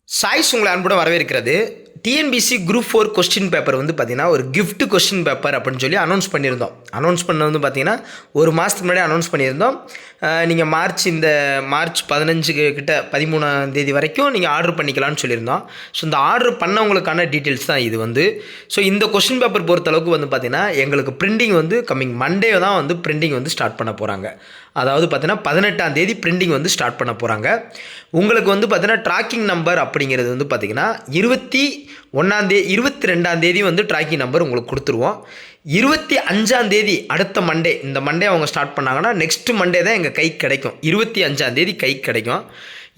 Choice உங்களை அன்புடன் வரவேற்கிறது. டிஎன்பிசி குரூப் 4 கொஸ்டின் பேப்பர் வந்து பார்த்தீங்கன்னா ஒரு கிஃப்ட் கொஸ்டின் பேப்பர் அப்படின்னு சொல்லி அனௌன்ஸ் பண்ணியிருந்தோம். அனௌன்ஸ் பண்ணது வந்து பார்த்தீங்கன்னா ஒரு மாதத்துக்கு முன்னாடி அனௌன்ஸ் பண்ணியிருந்தோம். நீங்கள் மார்ச் 15 கிட்ட 13ஆம் தேதி வரைக்கும் நீங்கள் ஆர்டர் பண்ணிக்கலாம்னு சொல்லியிருந்தோம். ஸோ இந்த ஆர்டர் பண்ணவங்களுக்கான டீட்டெயில்ஸ் தான் இது வந்து. ஸோ இந்த கொஸ்டின் பேப்பர் பொறுத்தளவுக்கு வந்து பார்த்தீங்கன்னா எங்களுக்கு பிரிண்டிங் வந்து கம்மிங் மண்டே தான் வந்து பிரிண்டிங் வந்து ஸ்டார்ட் பண்ண போகிறாங்க. அதாவது பார்த்தீங்கன்னா 18ஆம் தேதி பிரிண்டிங் வந்து ஸ்டார்ட் பண்ண போகிறாங்க. உங்களுக்கு வந்து பார்த்தீங்கன்னா ட்ராக்கிங் நம்பர் அப்படிங்கிறது வந்து பார்த்தீங்கன்னா 22ஆம் தேதி வந்து ட்ராக்கிங் நம்பர் உங்களுக்கு கொடுத்துருவோம். 25ஆம் தேதி அடுத்த மண்டே, இந்த மண்டே அவங்க ஸ்டார்ட் பண்ணாங்கன்னா நெக்ஸ்ட் மண்டே தான் எங்கள் கைக்கு கிடைக்கும். 25ஆம் தேதி கைக்கு கிடைக்கும்.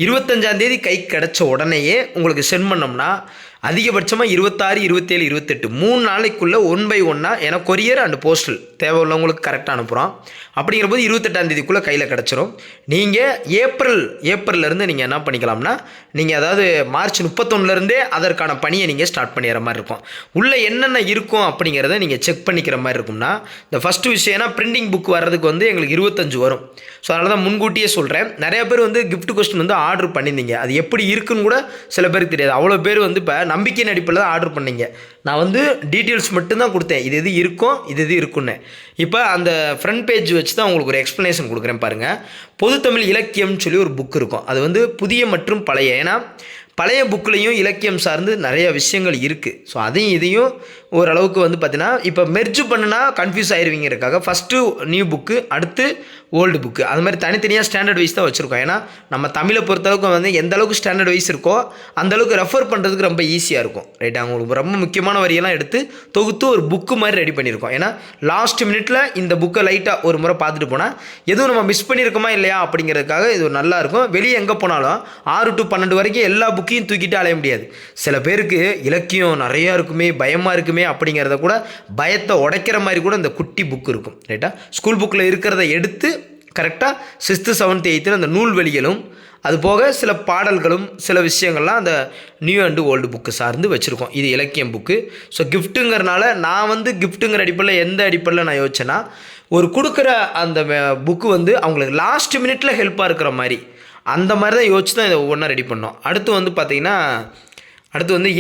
25ஆம் தேதி கைக்கு கிடைச்ச உடனேயே உங்களுக்கு சென்ட் பண்ணோம்னா அதிகபட்சமாக 26, 27, 28 3 நாளைக்குள்ளே 1 by 1 ஏன்னா கொரியர் அண்ட் போஸ்டல் தேவை உள்ளவங்களுக்கு கரெக்டாக அனுப்புகிறோம். அப்படிங்கிற போது 28ஆம் தேதிக்குள்ளே கையில் கிடச்சிரும். நீங்கள் ஏப்ரல்லேருந்து நீங்கள் என்ன பண்ணிக்கலாம்னா நீங்கள் அதாவது மார்ச் 31லேருந்தே அதற்கான பணியை நீங்கள் ஸ்டார்ட் பண்ணிடுற மாதிரி இருக்கும். உள்ளே என்னென்ன இருக்கும் அப்படிங்கிறத நீங்கள் செக் பண்ணிக்கிற மாதிரி இருக்கும்னா இந்த ஃபஸ்ட்டு விஷயம் ஏன்னா பிரிண்டிங் புக் வர்றதுக்கு வந்து எங்களுக்கு 25 வரும். ஸோ அதனால தான் முன்கூட்டியே சொல்கிறேன். நிறைய பேர் வந்து கிஃப்ட் கொஸ்டின் வந்து ஆர்டர் பண்ணியிருந்தீங்க. அது எப்படி இருக்குன்னு கூட சில பேருக்கு தெரியாது. அவ்வளோ பேர் வந்து இப்போ நம்பிக்கையின் அடிப்படையில் தான் ஆர்டர் பண்ணீங்க. நான் வந்து டீட்டெயில்ஸ் மட்டும்தான் கொடுத்தேன். இது இருக்கும், இது இருக்குன்னு. இப்போ அந்த ஃப்ரண்ட் பேஜ் வச்சு தான் உங்களுக்கு ஒரு எக்ஸ்ப்ளனேஷன் கொடுக்குறேன் பாருங்கள். பொதுத்தமிழ் இலக்கியம்னு சொல்லி ஒரு புக் இருக்கும். அது வந்து புதிய மற்றும் பழைய, ஏன்னா பழைய புக்லேயும் இலக்கியம் சார்ந்து நிறைய விஷயங்கள் இருக்குது. ஸோ அதையும் இதையும் ஓரளவுக்கு வந்து பார்த்தீங்கன்னா இப்போ மெர்ஜ் பண்ணுனா கன்ஃபியூஸ் ஆயிடுவீங்கிறதுக்காக ஃபஸ்ட்டு நியூ புக்கு, அடுத்து ஓல்டு புக்கு, அது மாதிரி தனித்தனியாக ஸ்டாண்டர்ட் வைஸ் தான் வச்சுருக்கோம். ஏன்னா நம்ம தமிழை பொறுத்தளவுக்கு வந்து எந்த அளவுக்கு ஸ்டாண்டர்ட் வைஸ் இருக்கோ அந்தளவுக்கு ரெஃபர் பண்ணுறதுக்கு ரொம்ப ஈஸியாக இருக்கும். ரைட், அவங்களுக்கு ரொம்ப முக்கியமான வரியெல்லாம் எடுத்து தொகுத்து ஒரு புக்கு மாதிரி ரெடி பண்ணியிருக்கோம். ஏன்னா லாஸ்ட் மினிட்ல இந்த புக்கை லைட்டாக ஒரு முறை பார்த்துட்டு போனால் எதுவும் நம்ம மிஸ் பண்ணியிருக்கோமா இல்லையா அப்படிங்கிறதுக்காக இது நல்லா இருக்கும். வெளியே எங்கே போனாலும் 6 to 12 வரைக்கும் எல்லா புக்கையும் தூக்கிட்டு அலைய முடியாது. சில பேருக்கு இலக்கியம் நிறையா இருக்குமே, பயமாக இருக்குமே அப்படிங்கிறத கூட பயத்தை உடைக்கிற மாதிரி கூட இந்த குட்டி புக் இருக்கும். ரைட்டா, ஸ்கூல் புக்கில் இருக்கிறத எடுத்து கரெக்டாக 6th 7th 8th அந்த நூல்வெளிகளும் அது போக சில பாடல்களும் சில விஷயங்கள்லாம் அந்த நியூ அண்டு ஓல்டு புக்கு சார்ந்து வச்சுருக்கோம். இது இலக்கியம் புக்கு. ஸோ கிஃப்ட்டுங்கிறனால நான் வந்து கிஃப்ட்டுங்கிற அடிப்படையில் எந்த அடிப்படையில் நான் யோசிச்சேன்னா ஒரு கொடுக்குற அந்த புக்கு வந்து அவங்களுக்கு லாஸ்ட் மினிட்ல ஹெல்ப்பாக இருக்கிற மாதிரி அந்த மாதிரி தான் யோசிச்சு தான் இதை ஒவ்வொன்றா ரெடி பண்ணோம். அடுத்து வந்து பார்த்திங்கன்னா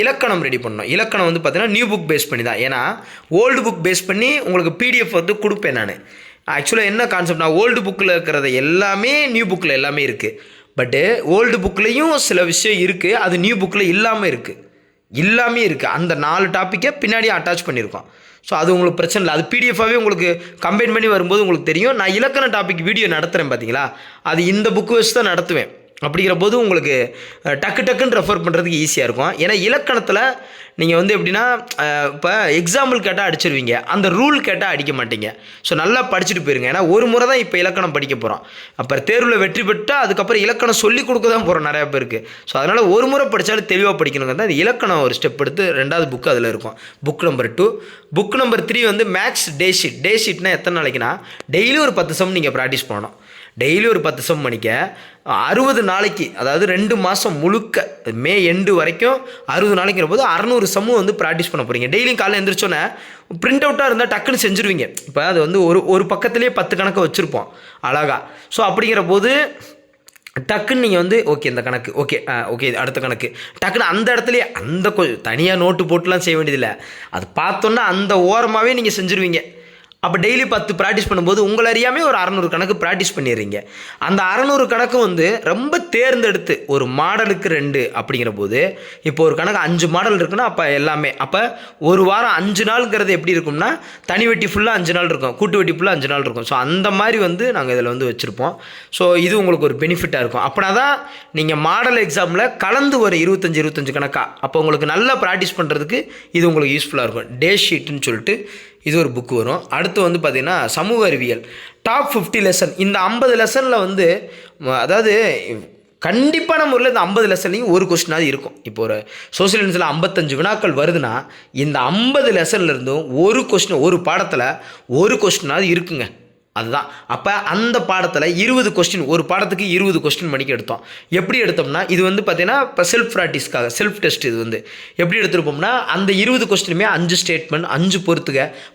இலக்கணம் ரெடி பண்ணோம். இலக்கணம் வந்து பார்த்தீங்கன்னா நியூ புக் பேஸ் பண்ணி தான். ஏன்னா ஓல்டு புக் பேஸ் பண்ணி உங்களுக்கு பிடிஎஃப் வந்து கொடுப்பேன் நான். ஆக்சுவலாக என்ன கான்செப்ட்னா ஓல்டு புக்கில் இருக்கிறத எல்லாமே நியூ புக்கில் எல்லாமே இருக்குது. பட்டு ஓல்டு புக்லேயும் சில விஷயம் இருக்குது, அது நியூ புக்கில் இல்லாமல் இருக்குது. அந்த 4 டாப்பிக்கை பின்னாடியே அட்டாச் பண்ணியிருக்கோம். ஸோ அது உங்களுக்கு பிரச்சனை இல்லை. அது பிடிஎஃபாகவே உங்களுக்கு கம்பைன் பண்ணி வரும்போது உங்களுக்கு தெரியும். நான் இலக்கண டாபிக் வீடியோ நடத்துகிறேன் பார்த்தீங்களா, அது இந்த புக்கு வச்சு தான் நடத்துவேன். அப்படிங்கிற போது உங்களுக்கு டக்குன்னு ரெஃபர் பண்ணுறதுக்கு ஈஸியாக இருக்கும். ஏன்னா இலக்கணத்தில் நீங்கள் வந்து எப்படின்னா இப்போ எக்ஸாம்பிள் கேட்டால் அடிச்சிருவீங்க, அந்த ரூல் கேட்டால் அடிக்க மாட்டீங்க. ஸோ நல்லா படிச்சுட்டு போயிருங்க. ஏன்னா ஒரு முறை தான் இப்போ இலக்கணம் படிக்க போகிறோம். அப்புறம் தேர்வில் வெற்றி பெற்றால் அதுக்கப்புறம் இலக்கணம் சொல்லி கொடுக்க தான் போகிறோம் நிறையா பேருக்கு. ஸோ அதனால் ஒரு முறை படித்தாலும் தெளிவாக படிக்கணுங்க தான் இந்த இலக்கணம் ஒரு ஸ்டெப் எடுத்து 2வது புக்கு அதில் இருக்கும். Book number 2. புக் நம்பர் 3 வந்து மேக்ஸ் டே ஷீட்னா எத்தனை நாளைக்குன்னா டெய்லி ஒரு 10 சம் நீங்கள் ப்ராக்டிஸ் பண்ணணும். டெய்லி ஒரு 10 சம் பண்ணிக்க 60 நாளைக்கு, அதாவது 2 மாதம் முழுக்க மே எண்டு வரைக்கும் 60 நாளைக்கிற போது 600 சம்மும் வந்து ப்ராக்டிஸ் பண்ண போகிறீங்க. டெய்லியும் காலையில் எழுந்திரிச்சோன்னே பிரிண்ட் அவுட்டாக இருந்தால் டக்குன்னு செஞ்சுருவீங்க. இப்போ அது வந்து ஒரு பக்கத்துலேயே 10 கணக்கு வச்சுருப்போம் அழகாக. ஸோ அப்படிங்கிற போது டக்குன்னு நீங்கள் வந்து ஓகே இந்த கணக்கு ஓகே அடுத்த கணக்கு டக்குன்னு அந்த இடத்துலையே தனியாக நோட்டு போட்டுலாம் செய்ய வேண்டியதில்லை. அது பார்த்தோன்னா அந்த ஓரமாகவே நீங்கள் செஞ்சுருவீங்க. அப்போ டெய்லி 10 ப்ராக்டிஸ் பண்ணும்போது உங்களை அறியாமல் ஒரு 600 கணக்கு ப்ராக்டிஸ் பண்ணிடுறீங்க. அந்த 600 கணக்கு வந்து ரொம்ப தேர்ந்தெடுத்து ஒரு மாடலுக்கு 2 அப்படிங்கிற போது இப்போ ஒரு கணக்கு 5 மாடல் இருக்குன்னா அப்போ எல்லாமே அப்போ ஒரு வாரம் 5 நாளுங்கிறது எப்படி இருக்கும்னா தனி வெட்டி ஃபுல்லாக 5 நாள் இருக்கும், கூட்டு வெட்டி ஃபுல்லாக 5 நாள் இருக்கும். ஸோ அந்த மாதிரி வந்து நாங்கள் இதில் வந்து வச்சுருப்போம். ஸோ இது உங்களுக்கு ஒரு பெனிஃபிட்டாக இருக்கும். அப்படின்னா தான் நீங்கள் மாடல் எக்ஸாமில் கலந்து ஒரு 25 கணக்கா அப்போ உங்களுக்கு நல்லா ப்ராக்டிஸ் பண்ணுறதுக்கு இது உங்களுக்கு யூஸ்ஃபுல்லாக இருக்கும். டே ஷீட்டுன்னு சொல்லிட்டு இது ஒரு புக்கு வரும். அடுத்து வந்து பார்த்திங்கன்னா சமூக அறிவியல் டாப் 50 லெசன். இந்த 50 லெசனில் வந்து அதாவது கண்டிப்பான முறையில் இந்த 50 லெசன்லையும் ஒரு கொஸ்டினாவது இருக்கும். இப்போ ஒரு சோசியல் சயின்ஸில் 55 வினாக்கள் வருதுன்னா இந்த 50 லெசன்லேருந்தும் ஒரு பாடத்தில் ஒரு கொஸ்டினாவது இருக்குங்க. அதுதான். அப்போ அந்த பாடத்தில் 20 கொஸ்டின், ஒரு பாடத்துக்கு 20 கொஸ்டின் மணிக்கு எடுத்தோம். எப்படி எடுத்தோம்னா இது வந்து பார்த்தீங்கன்னா இப்போ செல்ஃப் ப்ராக்டிஸ்க்காக செல்ஃப் டெஸ்ட். இது வந்து எப்படி எடுத்துருப்போம்னா அந்த 20 கொஸ்டினுமே 5 ஸ்டேட்மெண்ட், 5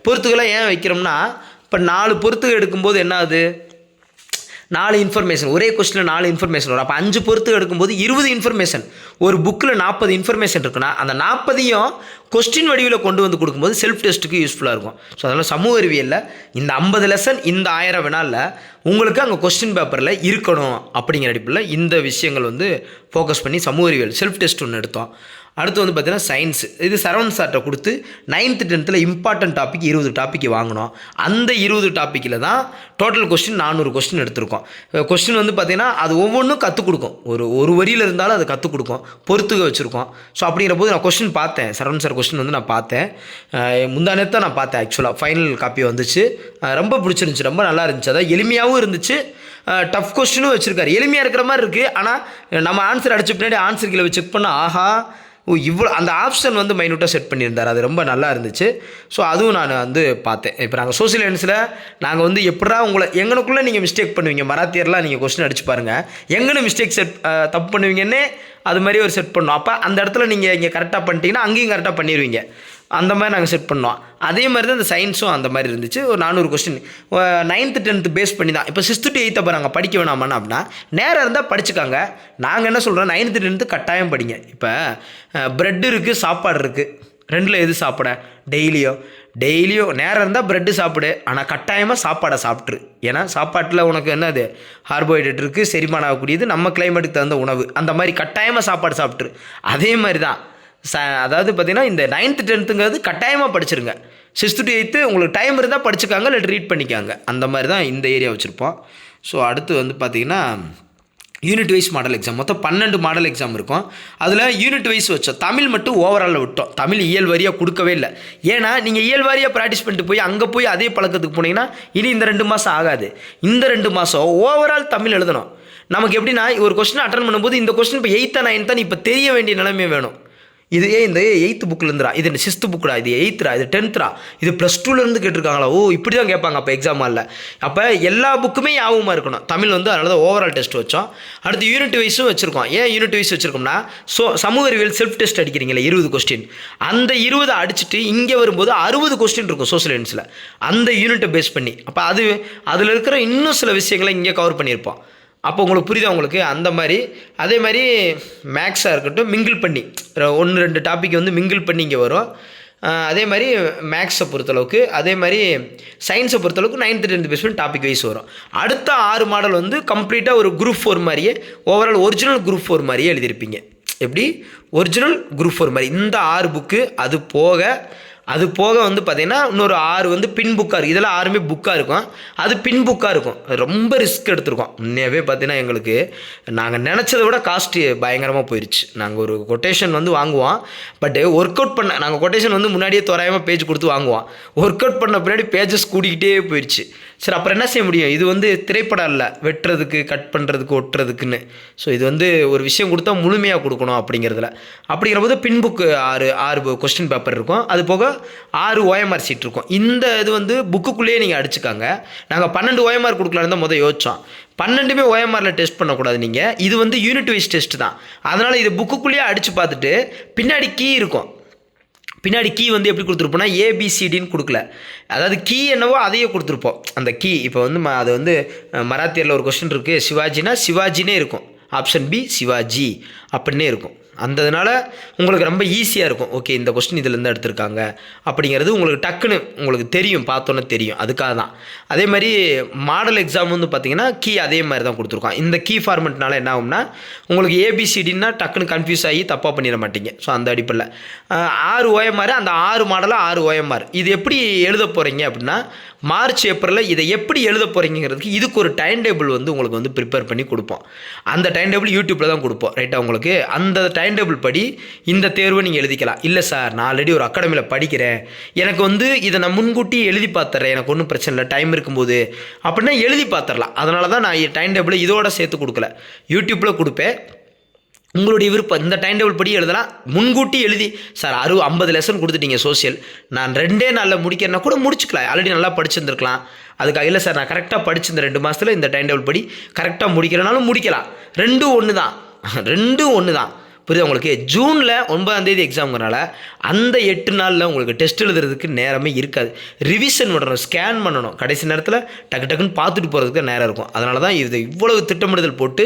பொறுத்துகலாம் ஏன் வைக்கிறோம்னா இப்போ 4 பொறுத்துக எடுக்கும்போது என்ன ஆகுது, 4 இன்ஃபர்மேஷன், ஒரே கொஸ்டினில் 4 இன்ஃபர்மேஷன் வரும். அப்போ 5 பொறுத்து எடுக்கும்போது 20 இன்ஃபர்மேஷன். ஒரு புக்கில் 40 இன்ஃபர்மேஷன் இருக்குன்னா அந்த 40ஐயும் கொஸ்டின் வடிவில் கொண்டு வந்து கொடுக்கும்போது செல்ஃப் டெஸ்ட்டுக்கு யூஸ்ஃபுல்லாக இருக்கும். ஸோ அதனால் சமூக அறிவியலில் இந்த 50 லெசன் இந்த 1000 வினாலில் உங்களுக்கு அங்கே கொஸ்டின் பேப்பரில் இருக்கணும் அப்படிங்கிற அடிப்படையில் இந்த விஷயங்கள் வந்து ஃபோக்கஸ் பண்ணி சமூக அறிவியல் செல்ஃப் டெஸ்ட் ஒன்று எடுத்தோம். அடுத்து வந்து பார்த்திங்கன்னா சயின்ஸ். இது சரவணன் சார்ட்ட கொடுத்து 9th 10th important topic 20 topic வாங்கினோம். அந்த 20 டாப்பிக்கில் தான் டோட்டல் கொஸ்டின் 400 கொஸ்டின் எடுத்திருக்கோம். கொஸ்டின் வந்து பார்த்திங்கன்னா அது ஒவ்வொன்றும் கற்றுக் கொடுக்கும். ஒரு வரியில் இருந்தாலும் அது கற்றுக் கொடுக்கும், பொறுத்துக்க வச்சுருக்கோம். ஸோ அப்படிங்கிற போது நான் கொஸ்டின் பார்த்தேன், சரவணன் சார் கொஸ்டின் வந்து நான் பார்த்தேன். முந்தா நேரத்தை நான் பார்த்தேன். ஆக்சுவலாக ஃபைனல் காப்பி வந்துச்சு, ரொம்ப பிடிச்சிருந்துச்சி, ரொம்ப நல்லா இருந்துச்சு. அதாவது எளிமையாகவும் இருந்துச்சு, டஃப் கொஸ்டினும் வச்சுருக்காரு. எளிமையாக இருக்கிற மாதிரி இருக்குது. ஆனால் நம்ம ஆன்சர் அடிச்ச பின்னாடி ஆன்சர் கீழே செக் பண்ணால் ஆஹா இவ்வளோ அந்த ஆப்ஷன் வந்து மைனூட்டாக செட் பண்ணியிருந்தார். அது ரொம்ப நல்லா இருந்துச்சு. ஸோ அதுவும் நான் வந்து பார்த்தேன். இப்போ நாங்கள் சோசியல் சயின்ஸில் நாங்கள் வந்து எப்படா உங்களை எங்களுக்குள்ளே நீங்கள் மிஸ்டேக் பண்ணுவீங்க, மராத்தியர்லாம் நீங்கள் கொஸ்டின் அடிச்சு பாருங்கள், எங்கன்னு மிஸ்டேக் தப்பு பண்ணுவீங்கன்னே அது மாதிரி ஒரு செட் பண்ணோம். அப்போ அந்த இடத்துல நீங்கள் இங்கே கரெக்டாக பண்ணிட்டீங்கன்னா அங்கேயும் கரெக்டாக பண்ணிடுவீங்க. அந்த மாதிரி நாங்கள் செட் பண்ணோம். அதே மாதிரி தான் இந்த சயின்ஸும் அந்த மாதிரி இருந்துச்சு. ஒரு 400 கொஸ்டின் 9th 10th பேஸ் பண்ணி தான். இப்போ 6th to 8th பாருங்க படிக்க வேணாமான்னு அப்படின்னா நேரம் இருந்தால் படிச்சுக்காங்க. நாங்கள் என்ன சொல்கிறோம், 9th 10th கட்டாயம் படிங்க. இப்போ ப்ரெட் இருக்குது, சாப்பாடு இருக்குது, ரெண்டில் எது சாப்பிட? டெய்லியும் நேரம் இருந்தால் ப்ரெட்டு சாப்பிடு, ஆனால் கட்டாயமாக சாப்பாடை சாப்பிட்ரு. ஏன்னா சாப்பாட்டில் உனக்கு என்னது கார்போஹைட்ரேட் இருக்குது, செரிமானம் ஆகக்கூடியது, நம்ம கிளைமேட்டுக்கு தகுந்த உணவு. அந்த மாதிரி கட்டாயமாக சாப்பாடு சாப்பிட்ரு. அதே மாதிரி தான் அதாவது பார்த்திங்கன்னா இந்த 9th 10th கட்டாயமாக படிச்சிருங்க. 6th to 8th உங்களுக்கு டைம் இருந்தால் படிச்சுக்காங்க, இல்லை ரீட் பண்ணிக்காங்க. அந்த மாதிரி தான் இந்த ஏரியா வச்சுருப்போம். ஸோ அடுத்து வந்து பார்த்திங்கன்னா யூனிட் வைஸ் மாடல் எக்ஸாம். மொத்தம் 12 மாடல் எக்ஸாம் இருக்கும். அதில் யூனிட் வைஸ் வச்சோம். தமிழ் மட்டும் ஓவராலில் விட்டோம். தமிழ் இயல் வாரியாக கொடுக்கவே இல்லை. ஏன்னா நீங்கள் இயல் வாரியாக ப்ராக்டிஸ் பண்ணிட்டு போய் அங்கே போய் அதே பழக்கத்துக்கு போனீங்கன்னா இனி இந்த 2 மாதம் ஆகாது. இந்த 2 மாதம் ஓவரால் தமிழ் எழுதணும். நமக்கு எப்படின்னா ஒரு கொஸ்டின் அட்டன் பண்ணும்போது இந்த கொஸ்டின் இப்போ 8th 9th இப்போ தெரிய வேண்டிய நிலைமை வேணும். இது இந்த 8th புக்கில் இருந்துடா, இது 6th புக்குடா, இது 8th, இது 10th, இது +2லேருந்து கேட்டிருக்காங்களா, ஓ இப்படி தான் கேட்பாங்க அப்போ எக்ஸாம் ஹாலில். அப்போ எல்லா புக்குமே ஞாபகமாக இருக்கணும். தமிழ் வந்து அதனால தான் ஓவரால் டெஸ்ட் வச்சோம். அடுத்து யூனிட் வைஸும் வச்சுருக்கோம். ஏன் யூனிட் வைஸ் வச்சுருக்கோம்னா, சமூக அறிவியல் செல்ஃப் டெஸ்ட் அடிக்கிறீங்களே 20 கொஸ்டின், அந்த 20 அடிச்சுட்டு இங்கே வரும்போது 60 கொஸ்டின் இருக்கும் சோசியல் சயின்ஸில், அந்த யூனிட்டை பேஸ் பண்ணி. அப்போ அதில் இருக்கிற இன்னும் சில விஷயங்களை இங்கே கவர் பண்ணியிருப்போம். அப்போ உங்களுக்கு புரியுதா உங்களுக்கு? அந்த மாதிரி அதே மாதிரி மேக்ஸாக இருக்கட்டும், மிங்கிள் பண்ணி 1-2 டாபிக் வந்து மிங்கிள் பண்ணி இங்கே வரும். அதே மாதிரி மேக்ஸை பொறுத்தளவுக்கு, அதே மாதிரி சயின்ஸை பொறுத்தளவுக்கு 9th 10th பேஸ் பண்ணி டாபிக் வைஸ் வரும். அடுத்த 6 மாடல் வந்து கம்ப்ளீட்டாக ஒரு குரூப் 4 மாதிரியே ஓவரால் ஒரிஜினல் குரூப் 4 மாதிரியே எழுதியிருப்பீங்க. எப்படி? ஒரிஜினல் குரூப் 4 மாதிரி. இந்த 6 புக்கு அது போக வந்து பார்த்திங்கன்னா இன்னொரு 6 வந்து பின் புக்காக இருக்குது. இதெல்லாம் 6மே புக்காக இருக்கும், அது பின் புக்காக இருக்கும். ரொம்ப ரிஸ்க் எடுத்துருக்கோம். உண்மையாகவே பார்த்தீங்கன்னா எங்களுக்கு நாங்கள் நினச்சதை விட காஸ்ட்டு பயங்கரமாக போயிடுச்சு. நாங்கள் ஒரு கொட்டேஷன் வந்து வாங்குவோம், பட் ஒர்க் அவுட் பண்ண நாங்கள் கொட்டேஷன் வந்து முன்னாடியே தோராயமாக பேஜ் கொடுத்து வாங்குவோம். ஒர்க் அவுட் பண்ண பின்னாடி பேஜஸ் கூடிக்கிட்டே போயிடுச்சு. சரி அப்புறம் என்ன செய்ய முடியும்? இது வந்து திரைப்படம் இல்லை, வெட்டுறதுக்கு, கட் பண்ணுறதுக்கு, ஒட்டுறதுக்குன்னு. ஸோ இது வந்து ஒரு விஷயம் கொடுத்தா முழுமையாக கொடுக்கணும் அப்படிங்கிற போது பின் புக்கு 6 கொஸ்டின் பேப்பர் இருக்கும். அது போக 6 OMR சீட் இருக்கும். இந்த இது வந்து புக்குக்குள்ளேயே நீங்கள் அடிச்சுக்காங்க. நாங்கள் 12 OMR கொடுக்கலான்னு தான் முதல் யோசித்தோம். 12மே OMRல டெஸ்ட் பண்ணக்கூடாது நீங்கள். இது வந்து யூனிட் வைஸ் டெஸ்ட் தான். அதனால் இது புக்குக்குள்ளேயே அடித்து பார்த்துட்டு பின்னாடி கீ இருக்கும். பின்னாடி கீ வந்து எப்படி கொடுத்துருப்போம்னா ABCDன்னு கொடுக்கல, அதாவது கீ என்னவோ அதையே கொடுத்துருப்போம். அந்த கீ இப்போ வந்து அது வந்து மராத்தியரில் ஒரு கொஸ்டின் இருக்குது, சிவாஜினா சிவாஜினே இருக்கும், ஆப்ஷன் B சிவாஜி அப்படின்னே இருக்கும். அந்ததுனால உங்களுக்கு ரொம்ப ஈஸியாக இருக்கும். ஓகே இந்த கொஸ்டின் இதிலேருந்து எடுத்திருக்காங்க அப்படிங்கிறது உங்களுக்கு டக்குன்னு உங்களுக்கு தெரியும், பார்த்தோன்னே தெரியும். அதுக்காக தான். அதே மாதிரி மாடல் எக்ஸாம் வந்து பார்த்திங்கன்னா கீ அதே மாதிரி தான் கொடுத்துருக்கோம். இந்த கீ ஃபார்மெட்னால என்ன ஆகும்னா உங்களுக்கு ABCDன்னா டக்குன்னு கன்ஃபியூஸ் ஆகி தப்பாக பண்ணிட மாட்டீங்க. ஸோ அந்த அடிப்படையில் 6 OMR, அந்த 6 மாடலாக 6 OMR. இது எப்படி எழுத போகிறீங்க அப்படின்னா மார்ச் ஏப்ரலில் இதை எப்படி எழுத போகிறீங்கிறதுக்கு இதுக்கு ஒரு டைம் டேபிள் வந்து உங்களுக்கு வந்து ப்ரிப்பேர் பண்ணி கொடுப்போம். அந்த டைம் டேபிள் யூடியூப்பில் தான் கொடுப்போம். ரைட்டாக உங்களுக்கு அந்த டைம் டேபிள் படி இந்த தேர்வை நீங்கள் எழுதிக்கலாம். இல்லை சார் நான் ஆல்ரெடி ஒரு அகாடமியில் படிக்கிறேன், எனக்கு வந்து இதை நான் முன்கூட்டி எழுதி பார்த்துறேன், எனக்கு ஒன்றும் பிரச்சனை இல்லை டைம் இருக்கும்போது அப்படின்னா எழுதி பார்த்துடலாம். அதனால தான் நான் டைம் டேபிளை இதோட சேர்த்து கொடுக்கல, யூடியூப்பில் கொடுப்பேன். உங்களுடைய விருப்பம் இந்த டைம் டேபிள் படி எழுதலாம். முன்கூட்டி எழுதி சார் 50 லெசன் கொடுத்துட்டீங்க சோசியல், நான் 2 நாளில் முடிக்கிறேன்னா கூட முடிச்சுக்கலாம், ஆல்ரெடி நல்லா படிச்சிருந்துருக்கலாம். அதுக்காக இல்லை சார் நான் கரெக்டாக படிச்சு இந்த 2 மாதத்தில் இந்த டைம் டேபிள் படி கரெக்டாக முடிக்கிறனாலும் முடிக்கலாம். ரெண்டும் ஒன்று தான். புரியுது உங்களுக்கு? ஜூனில் 9ஆம் தேதி எக்ஸாம்ங்கிறனால அந்த 8 நாளில் உங்களுக்கு டெஸ்ட் எழுதுறதுக்கு நேரமே இருக்காது. ரிவிஷன் பண்ணணும், ஸ்கேன் பண்ணணும், கடைசி நேரத்தில் டக்கு டக்குன்னு பார்த்துட்டு போகிறதுக்கு நேரம் இருக்கும். அதனால தான் இது இவ்வளவு திட்டமிடுதல் போட்டு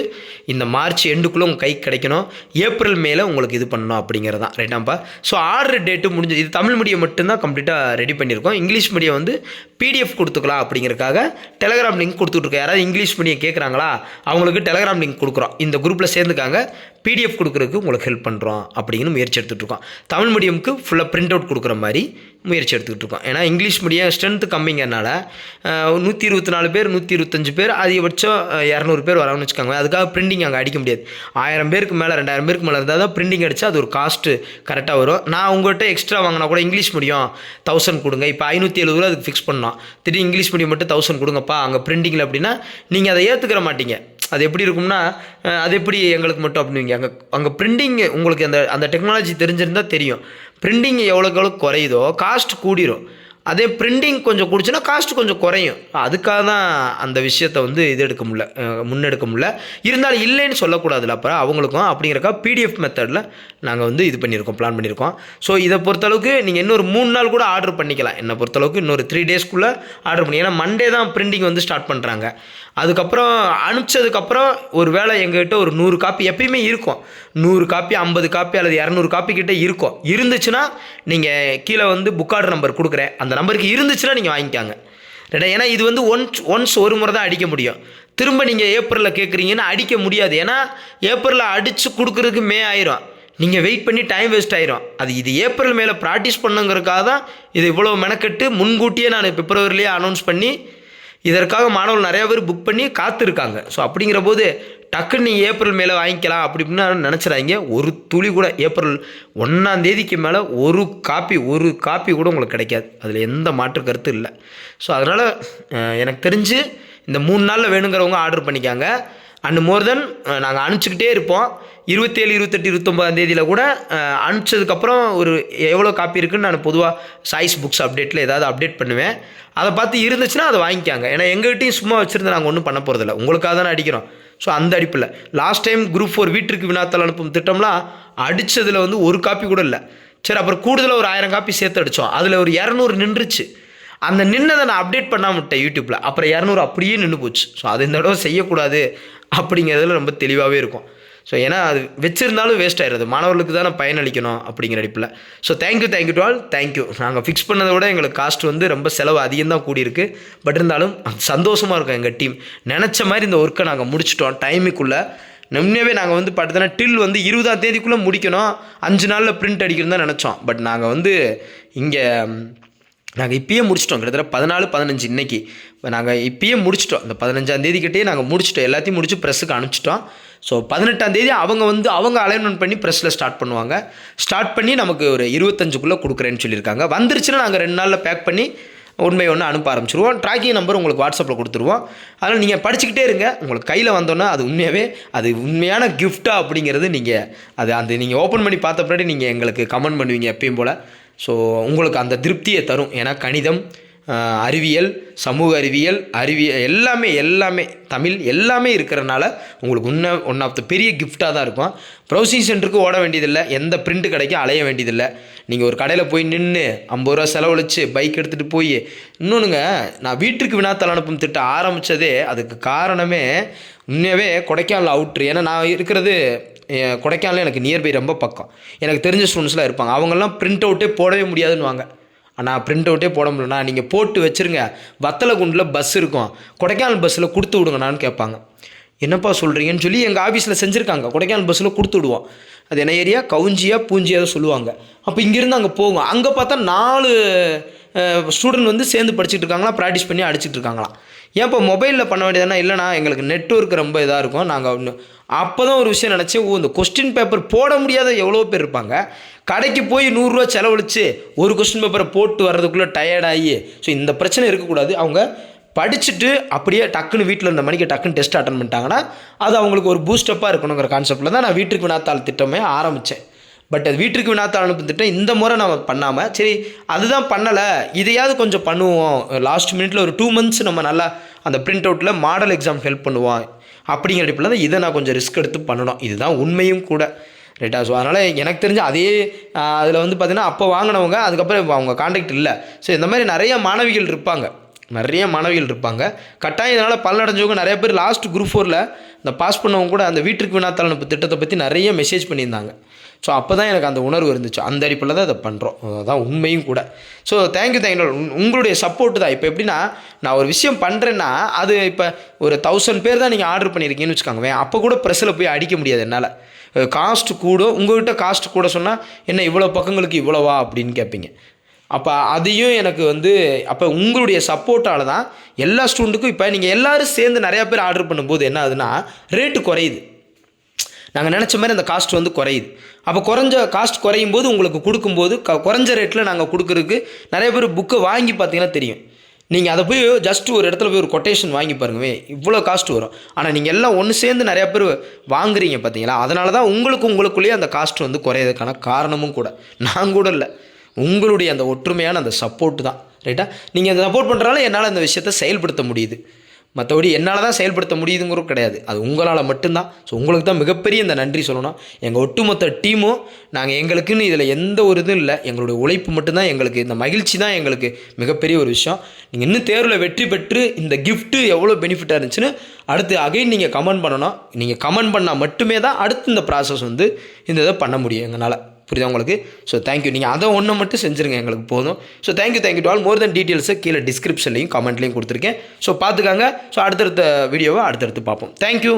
இந்த மார்ச் எண்டுக்குள்ளே உங்கள் கைக்கு கிடைக்கணும், ஏப்ரல் மேலே உங்களுக்கு இது பண்ணணும் அப்படிங்கிறது தான். ரைட்டாப்பா? ஸோ ஆர்டர் டேட்டு முடிஞ்சது. இது தமிழ் மீடியம் மட்டும்தான் கம்ப்ளீட்டாக ரெடி பண்ணியிருக்கோம். இங்கிலீஷ் மீடியம் வந்து PDF கொடுத்துக்கலாம் அப்படிங்கிறதுக்காக டெலகிராம் லிங்க் கொடுத்துட்ருக்கோம். யாராவது இங்கிலீஷ் மீடியம் கேட்குறாங்களா அவங்களுக்கு டெலகிராம் லிங்க் கொடுக்குறோம். இந்த குரூப்பில் சேர்ந்துக்காங்க, PDF கொடுக்குறதுக்கு உங்களுக்கு ஹெல்ப் பண்ணுறோம் அப்படிங்கிற முயற்சி எடுத்துகிட்டு இருக்கோம். தமிழ் மீடியமுக்கு ஃபுல்லாக பிரிண்ட் அவுட் கொடுக்குற மாதிரி முயற்சி எடுத்துக்கிட்டு இருக்கோம். ஏன்னா இங்கிலீஷ் மீடியம் ஸ்ட்ரென்த்து கம்மிங்கிறனால 124 பேர் 125 பேர் அதிகபட்சம் 200 பேர் வராங்கன்னு வச்சுக்கோங்க. அதுக்காக பிரிண்டிங் அங்கே அடிக்க முடியாது. 1000 பேருக்கு மேலே 2000 பேருக்கு மேலே இருந்தால் தான் பிரிண்டிங் அடித்தா அது ஒரு காஸ்ட்டு கரெக்டாக வரும். நான் உங்கள்கிட்ட எக்ஸ்ட்ரா வாங்கினா கூட இங்கிலீஷ் மீடியம் 1000 கொடுங்க, இப்போ 570 அதுக்கு ஃபிக்ஸ் பண்ணோம். திடீர்னு இங்கிலீஷ் மீடியம் மட்டும் 1000 கொடுங்கப்பா அங்கே பிரிண்டிங்கில் அப்படின்னா நீங்கள் அதை ஏற்றுக்கிற மாட்டீங்க. அது எப்படி இருக்கும்னா, அது எப்படி எங்களுக்கு மட்டும் அப்படிங்க, அங்கே பிரிண்டிங் உங்களுக்கு அந்த டெக்னாலஜி தெரிஞ்சிருந்தால் தெரியும். பிரிண்டிங் எவ்வளோக்கு குறையுதோ காஸ்ட் கூடிரும். அதே பிரிண்டிங் கொஞ்சம் கூடிச்சுன்னா காஸ்ட் கொஞ்சம் குறையும். அதுக்காக தான் அந்த விஷயத்தை வந்து முன்னெடுக்க முடியல. இருந்தாலும் இல்லைன்னு சொல்லக்கூடாதுல்ல அப்புறம் அவங்களுக்கும். அப்படிங்கிறக்கா PDF மெத்தடில் நாங்கள் வந்து இது பண்ணியிருக்கோம், பிளான் பண்ணியிருக்கோம். ஸோ இதை பொறுத்தளவுக்கு நீங்கள் இன்னொரு 3 நாள் கூட ஆர்டர் பண்ணிக்கலாம். என்னை பொறுத்தளவுக்கு இன்னொரு 3 டேஸ்க்குள்ளே ஆர்டர் பண்ணி, ஏன்னா மண்டே தான் பிரிண்டிங் வந்து ஸ்டார்ட் பண்ணுறாங்க. அதுக்கப்புறம் அனுப்பிச்சதுக்கப்புறம் ஒரு வேளை எங்ககிட்ட ஒரு 100 காப்பி எப்பயுமே இருக்கும். 100 காப்பி 50 காப்பி அல்லது 200 காப்பி கிட்டே இருக்கும். இருந்துச்சுன்னா நீங்கள் கீழே வந்து புக் ஆர்டர் நம்பர் கொடுக்குறேன், அந்த நம்பருக்கு இருந்துச்சுன்னா நீங்கள் வாங்கிக்காங்க. ரைட்டா? ஏன்னா இது வந்து ஒன்ஸ் ஒரு முறை தான் அடிக்க முடியும். திரும்ப நீங்கள் ஏப்ரலில் கேட்குறீங்கன்னா அடிக்க முடியாது. ஏன்னா ஏப்ரலில் அடித்து கொடுக்குறதுக்கு மே ஆயிரும். நீங்கள் வெயிட் பண்ணி டைம் வேஸ்ட் ஆயிரும். இது ஏப்ரல் மேலே ப்ராக்டிஸ் பண்ணுங்கிறதுக்காக தான் இது இவ்வளோ மெனக்கெட்டு முன்கூட்டியே நான் பிப்ரவரிலேயே அனௌன்ஸ் பண்ணி இதற்காக மாணவர்கள் நிறையா பேர் புக் பண்ணி காத்திருக்காங்க. ஸோ அப்படிங்கிற போது டக்குன்னு நீங்கள் ஏப்ரல் மேலே வாங்கிக்கலாம் அப்படின்னு நினச்சிடாங்க. ஒரு துளி கூட ஏப்ரல் 1ஆம் தேதிக்கு மேலே ஒரு காப்பி கூட உங்களுக்கு கிடைக்காது. அதில் எந்த மாற்று கருத்து இல்லை. ஸோ அதனால் எனக்கு தெரிஞ்சு இந்த 3 நாளில் வேணுங்கிறவங்க ஆர்டர் பண்ணிக்காங்க. அண்ட் மோர் தென் நாங்கள் அனுப்பிச்சிக்கிட்டே இருப்போம். 27, 28, 29ஆம் தேதியில் கூட அனுப்பிச்சதுக்கப்புறம் ஒரு எவ்வளோ காப்பி இருக்குன்னு நான் பொதுவாக சாய்ஸ் புக்ஸ் அப்டேட்டில் ஏதாவது அப்டேட் பண்ணுவேன். அதை பார்த்து இருந்துச்சுன்னா அதை வாங்கிக்காங்க. ஏன்னா எங்கள்கிட்டையும் சும்மா வச்சுருந்து நாங்கள் ஒன்றும் பண்ண போகிறதில்ல, உங்களுக்காக தானே அடிக்கிறோம். ஸோ அந்த அடிப்பில் லாஸ்ட் டைம் குரூப் 4 வீட்டிற்கு வினாத்தாள் அனுப்பும் திட்டம்லாம் அடித்ததில் வந்து ஒரு காப்பி கூட இல்லை. சரி, அப்புறம் கூடுதலாக ஒரு 1000 காப்பி சேர்த்து அடித்தோம். அதில் ஒரு 200 நின்றுச்சு. அந்த நின்னதை நான் அப்டேட் பண்ணாமல் விட்டேன் யூடியூப்பில். அப்புறம் 200 அப்படியே நின்று போச்சு. ஸோ அது இந்த தடவை செய்யக்கூடாது அப்படிங்கிறதுல ரொம்ப தெளிவாகவே இருக்கும். ஸோ ஏன்னா அது வச்சுருந்தாலும் வேஸ்ட் ஆகிடுது, மாணவர்களுக்கு தானே பயனளிக்கணும் அப்படிங்கிற அடிப்பில். So thank you to all. Thank you. நாங்கள் ஃபிக்ஸ் பண்ணதை விட எங்களுக்கு காஸ்ட் வந்து ரொம்ப செலவு அதிகம் தான் கூடியிருக்கு. பட் இருந்தாலும் சந்தோஷமாக இருக்கும். எங்கள் டீம் நினச்ச மாதிரி இந்த ஒர்க்கை நாங்கள் முடிச்சிட்டோம் டைமுக்குள்ளே. உண்மையாகவே நாங்கள் வந்து பார்த்தோன்னா டில் வந்து 20ஆம் தேதிக்குள்ளே முடிக்கணும், 5 நாளில் பிரிண்ட் அடிக்கணும் தான் நினச்சோம். பட் நாங்கள் வந்து இங்கே இப்பயே முடிச்சிட்டோம். கிட்டத்தட்ட 14, 15 இன்றைக்கி நாங்கள் இப்பயே முடிச்சிட்டோம். இந்த 15ஆம் தேதிக்கிட்டே நாங்கள் முடிச்சிட்டோம், எல்லாத்தையும் முடிச்சு ப்ரெஸ்ஸுக்கு அனுப்பிச்சிட்டோம். ஸோ 18ஆம் தேதி அவங்க அலைன்மெண்ட் பண்ணி ப்ரெஸ்ஸில் ஸ்டார்ட் பண்ணுவாங்க. ஸ்டார்ட் பண்ணி நமக்கு ஒரு 25க்குள்ளே கொடுக்குறேன்னு சொல்லியிருக்காங்க. வந்துருச்சுன்னா நாங்கள் 2 நாளில் பேக் பண்ணி ஒன் பை ஒன்று அனுப்ப ஆரம்பிச்சிருவோம். ட்ராக்கிங் நம்பர் உங்களுக்கு வாட்ஸ்அப்பில் கொடுத்துருவோம். அதனால் நீங்கள் படிச்சுக்கிட்டே இருங்க. உங்களுக்கு கையில் வந்தோன்னா அது உண்மையான கிஃப்ட்டாக அப்படிங்கிறது நீங்கள் ஓப்பன் பண்ணி பார்த்த பின்னாடி நீங்கள் எங்களுக்கு கமெண்ட் பண்ணுவீங்க எப்பயும் போல். ஸோ உங்களுக்கு அந்த திருப்தியை தரும். ஏன்னா கணிதம், அறிவியல், சமூக அறிவியல் எல்லாமே தமிழ் எல்லாமே இருக்கிறனால உங்களுக்கு ஒன் ஆஃப் த பெரிய கிஃப்டாக தான் இருக்கும். ப்ரௌசிங் சென்டருக்கு ஓட வேண்டியதில்லை, எந்த பிரிண்ட் கடைக்கும் அலைய வேண்டியதில்லை. நீங்கள் ஒரு கடையில் போய் நின்று 50 ரூபா செலவழித்து பைக் எடுத்துகிட்டு போய் இன்னொன்றுங்க, நான் வீட்டுக்கு வினாத்தாள் அனுப்பும் திட்டம் ஆரம்பித்ததே அதுக்கு காரணமே உண்மையாகவே கொடைக்கானல் அவுட்ரு. ஏன்னா நான் இருக்கிறது கொடைக்கானல் எனக்கு நியர்பை ரொம்ப பக்கம். எனக்கு தெரிஞ்ச ஸ்டூடெண்ட்ஸ்லாம் இருப்பாங்க. அவங்கெல்லாம் பிரிண்ட் அவுட்டே போடவே முடியாதுன்னு ஆனால் பிரிண்ட் அவுட்டே போட முடியலண்ணா, நீங்கள் போட்டு வச்சுருங்க, வத்தலகுண்டில் பஸ் இருக்கும், கொடைக்கானல் பஸ்ஸில் கொடுத்து விடுங்கண்ணான்னு கேட்பாங்க. என்னப்பா சொல்கிறீங்கன்னு சொல்லி எங்கள் ஆஃபீஸில் செஞ்சுருக்காங்க. கொடைக்கானல் பஸ்ஸில் கொடுத்து விடுவோம். அது என்ன ஏரியா, கவுஞ்சியா பூஞ்சியா தான் சொல்லுவாங்க. அப்போ இங்கேருந்து அங்கே போகும். அங்கே பார்த்தா 4 ஸ்டூடெண்ட் வந்து சேர்ந்து படிச்சுட்டு இருக்காங்களா, ப்ராக்டிஸ் பண்ணி அடிச்சுட்டு இருக்காங்களாம். ஏன் இப்போ மொபைலில் பண்ண வேண்டியதுனா, இல்லைனா எங்களுக்கு நெட்வொர்க் ரொம்ப இதாக இருக்கும். நாங்கள் அப்போ தான் ஒரு விஷயம் நினச்சேன், இந்த கொஸ்டின் பேப்பர் போட முடியாத எவ்வளோ பேர் இருப்பாங்க. கடைக்கு போய் 100 ரூபா செலவழித்து ஒரு கொஸ்டின் பேப்பரை போட்டு வர்றதுக்குள்ளே டயர்டாகி, ஸோ இந்த பிரச்சனை இருக்கக்கூடாது. அவங்க படிச்சுட்டு அப்படியே டக்குன்னு வீட்டில் இருந்த மணிக்கு டக்குன்னு டெஸ்ட் அட்டன் பண்ணிட்டாங்கன்னா அது அவங்களுக்கு ஒரு பூஸ்டப்பாக இருக்கணுங்கிற கான்செப்டில் தான் நான் வீட்டுக்கு வினாத்தாள் திட்டமே ஆரம்பித்தேன். பட் அது வீட்டுக்கு வினாத்தாள் அனுப்பும் திட்டம் இந்த முறை நம்ம பண்ணாமல், சரி அதுதான் பண்ணலை, இதையாவது கொஞ்சம் பண்ணுவோம், லாஸ்ட் மினிட்ல ஒரு 2 months நம்ம நல்லா அந்த பிரிண்ட் அவுட்டில் மாடல் எக்ஸாம் ஹெல்ப் பண்ணுவோம் அப்படிங்கிற அடிப்பில் தான் இதை நான் கொஞ்சம் ரிஸ்க் எடுத்து பண்ணணும். இதுதான் உண்மையும் கூட. ரைட்டா? ஸோ அதனால் எனக்கு தெரிஞ்ச அதே அதில் வந்து பார்த்திங்கன்னா அப்போ வாங்கினவங்க அதுக்கப்புறம் அவங்க கான்டாக்ட் இல்லை. ஸோ இந்த மாதிரி நிறைய மாணவிகள் இருப்பாங்க. கட்டாயம் இதனால் பலனடைஞ்சவங்க நிறைய பேர் லாஸ்ட் குரூப் 4ல் இந்த பாஸ் பண்ணவங்க கூட அந்த வீட்டிற்கு வினாத்தாள் அனுப்பு திட்டத்தை பற்றி நிறைய மெசேஜ் பண்ணியிருந்தாங்க. ஸோ அப்போ தான் எனக்கு அந்த உணர்வு இருந்துச்சு. அந்த அடிப்பில் தான் இதை பண்ணுறோம். அதுதான் உண்மையும் கூட. ஸோ தேங்க்யூ உங்களுடைய சப்போர்ட்டு தான். இப்போ எப்படின்னா நான் ஒரு விஷயம் பண்ணுறேன்னா அது இப்போ ஒரு 1000 பேர் தான் நீங்கள் ஆர்டர் பண்ணியிருக்கீங்கன்னு வச்சுக்கோங்க. அப்போ கூட ப்ரெஸ்ஸில் போய் அடிக்க முடியாது என்னால். காஸ்ட் கூட உங்கள்கிட்ட காஸ்ட் கூட சொன்னால் என்ன இவ்வளோ பக்கங்களுக்கு இவ்வளோவா அப்படின்னு கேட்பீங்க. அப்போ அதையும் எனக்கு வந்து அப்போ உங்களுடைய சப்போர்ட்டால் தான் எல்லா ஸ்டூடெண்ட்டுக்கும் இப்போ நீங்கள் எல்லோரும் சேர்ந்து நிறையா பேர் ஆர்டர் பண்ணும்போது என்ன ஆகுதுன்னா ரேட்டு குறையுது. நாங்கள் நினச்ச மாதிரி அந்த காஸ்ட் வந்து குறையுது. அப்போ காஸ்ட் குறையும் போது உங்களுக்கு கொடுக்கும்போது குறைஞ்ச ரேட்டில் நாங்கள் கொடுக்குறதுக்கு நிறைய பேர் புக்கை வாங்கி பார்த்தீங்கன்னா தெரியும். நீங்கள் அதை போய் ஜஸ்ட் ஒரு இடத்துல போய் ஒரு கொட்டேஷன் வாங்கி பாருங்கவே இவ்வளோ காஸ்ட் வரும். ஆனால் நீங்கள் எல்லாம் ஒன்று சேர்ந்து நிறையா பேர் வாங்குறீங்க பார்த்தீங்களா? அதனால தான் உங்களுக்குள்ளேயே அந்த காஸ்ட் வந்து குறையிறதுக்கான காரணமும் கூட. நான் கூட இல்லை, உங்களுடைய அந்த ஒற்றுமையான அந்த சப்போர்ட் தான். ரைட்டா? நீங்கள் அந்த சப்போர்ட் பண்ணுறனால என்னால் அந்த விஷயத்தை செயல்படுத்த முடியுது. மற்றபடி என்னால் தான் செயல்படுத்த முடியுதுங்கிறது கிடையாது, அது உங்களால் மட்டும்தான். ஸோ உங்களுக்கு தான் மிகப்பெரிய இந்த நன்றி சொல்லணும். எங்கள் ஒட்டுமொத்த டீமும் நாங்கள் எங்களுக்குன்னு இதில் எந்த ஒரு இதுவும் இல்லை, எங்களுடைய உழைப்பு மட்டும்தான் எங்களுக்கு, இந்த மகிழ்ச்சி தான் எங்களுக்கு மிகப்பெரிய ஒரு விஷயம். நீங்கள் இன்னும் தேர்வில் வெற்றி பெற்று இந்த கிஃப்ட்டு எவ்வளோ பெனிஃபிட்டாக இருந்துச்சுன்னு அடுத்து அகைன் நீங்கள் கமெண்ட் பண்ணணும். நீங்கள் கமெண்ட் பண்ணால் மட்டுமே தான் அடுத்து இந்த ப்ராசஸ் வந்து இந்த இதை பண்ண முடியும் எங்களால். புரியுதா உங்களுக்கு? So thank you. நீங்கள் அதை ஒன்று மட்டும் செஞ்சுருங்க, எங்களுக்கு போதும். So thank you to all. More then டீட்டெயில்ஸை கீழே டிஸ்கிரிப்ஷன்லையும் கமெண்ட்லையும் கொடுத்துருக்கேன். ஸோ பார்த்துக்காங்க. ஸோ அடுத்தடுத்த வீடியோவை அடுத்தடுத்து பார்ப்போம். Thank you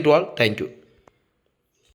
to all. தேங்க்யூ.